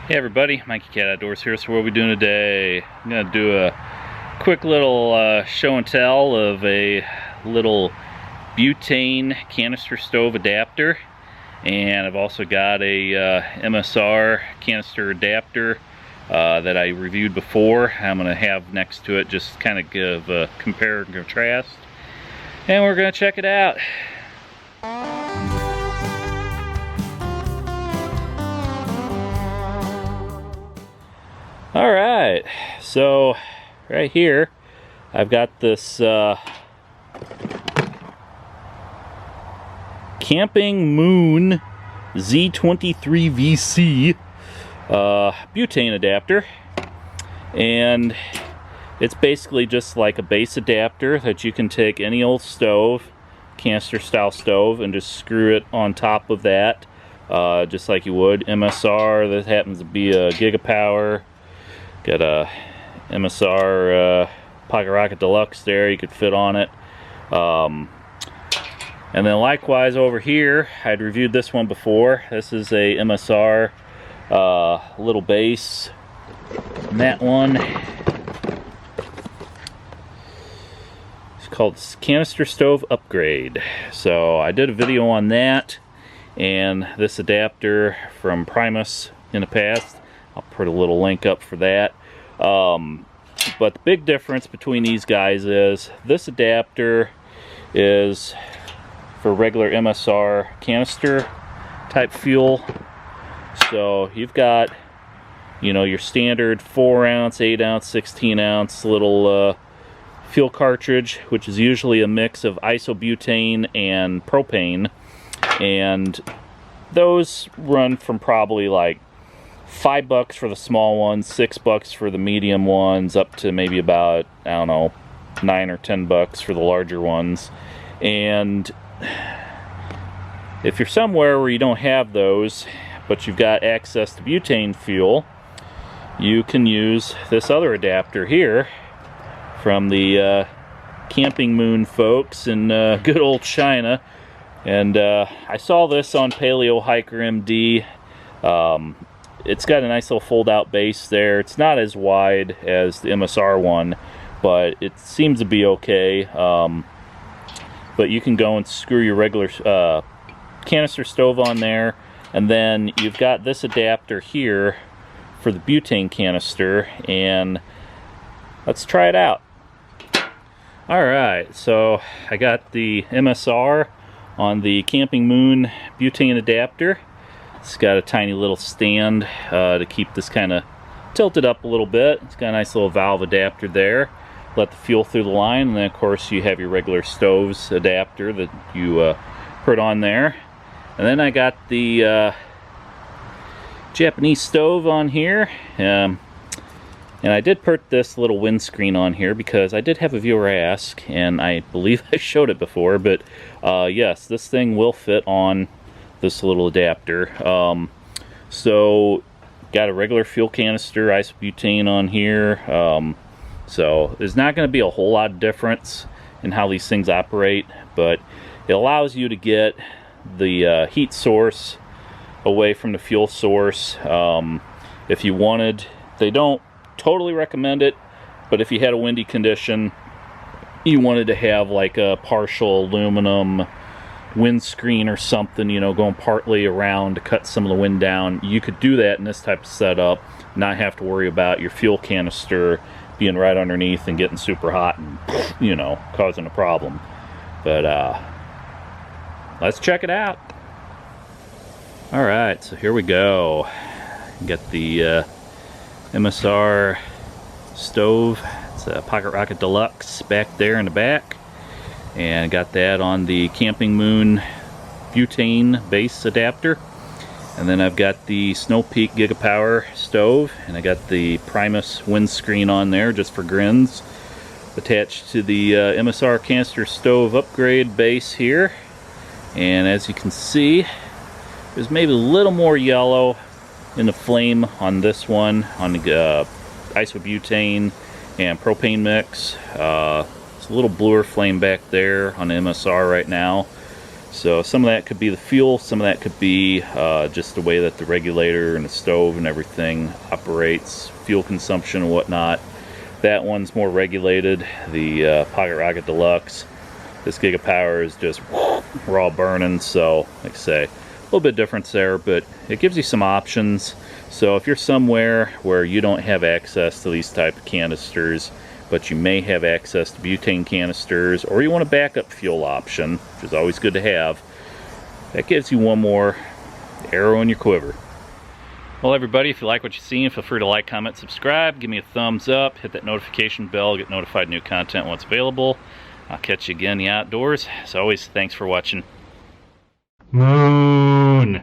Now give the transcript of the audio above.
Hey everybody, Mikeycat Outdoors here. So what are we doing today? I'm going to do a quick little show and tell of a little butane canister stove adapter. And I've also got a MSR canister adapter that I reviewed before. I'm going to have next to it, just kind of give a compare and contrast. And we're going to check it out. Alright, so right here I've got this Camping Moon Z23-VC butane adapter, and it's basically just like a base adapter that you can take any old stove, canister style stove, and just screw it on top of that, just like you would. MSR, that happens to be a gigapower. Got a MSR Pocket Rocket Deluxe there, you could fit on it. And then likewise over here, I'd reviewed this one before. This is a MSR little base. And that one, it's called Canister Stove Upgrade. So I did a video on that and this adapter from Primus in the past. I'll put a little link up for that. But the big difference between these guys is this adapter is for regular MSR canister type fuel. So you've got, you know, your standard 4 ounce, 8 ounce, 16 ounce little fuel cartridge, which is usually a mix of isobutane and propane. And those run from probably like $5 for the small ones, $6 for the medium ones, up to maybe about, I don't know, $9 or $10 for the larger ones. And if you're somewhere where you don't have those, but you've got access to butane fuel, you can use this other adapter here from the Camping Moon folks in good old China. And I saw this on Paleo Hiker MD. It's got a nice little fold-out base there. It's not as wide as the MSR one, but it seems to be okay. But you can go and screw your regular canister stove on there, and then you've got this adapter here for the butane canister, and let's try it out. Alright, so I got the MSR on the Camping Moon butane adapter. It's got a tiny little stand to keep this kind of tilted up a little bit. It's got a nice little valve adapter there. Let the fuel through the line, and then of course you have your regular stoves adapter that you put on there. And then I got the Japanese stove on here. And I did put this little windscreen on here because I did have a viewer ask, and I believe I showed it before, but yes, this thing will fit on this little adapter. So got a regular fuel canister, isobutane on here. So there's not going to be a whole lot of difference in how these things operate, but it allows you to get the heat source away from the fuel source. If you wanted, they don't totally recommend it, but if you had a windy condition, you wanted to have like a partial aluminum windscreen or something, you know, going partly around to cut some of the wind down, you could do that in this type of setup, not have to worry about your fuel canister being right underneath and getting super hot and, you know, causing a problem. But let's check it out. Alright, so here we go. Got the MSR stove. It's a Pocket Rocket Deluxe back there in the back. And got that on the Camping Moon butane base adapter. And then I've got the Snow Peak Gigapower stove, and I got the Primus windscreen on there just for grins, attached to the MSR canister stove upgrade base here. And as you can see, there's maybe a little more yellow in the flame on this one, on the isobutane and propane mix. A little bluer flame back there on the MSR right now. So some of that could be the fuel, some of that could be just the way that the regulator and the stove and everything operates, fuel consumption and whatnot. That one's more regulated, the Pocket Rocket Deluxe. This Gigapower is just raw burning, so like I say, a little bit difference there, but it gives you some options. So if you're somewhere where you don't have access to these type of canisters, but you may have access to butane canisters, or you want a backup fuel option, which is always good to have, that gives you one more arrow in your quiver. Well, everybody, if you like what you're seeing, feel free to like, comment, subscribe, give me a thumbs up, hit that notification bell, get notified new content when it's available. I'll catch you again in the outdoors. As always, thanks for watching. Moon!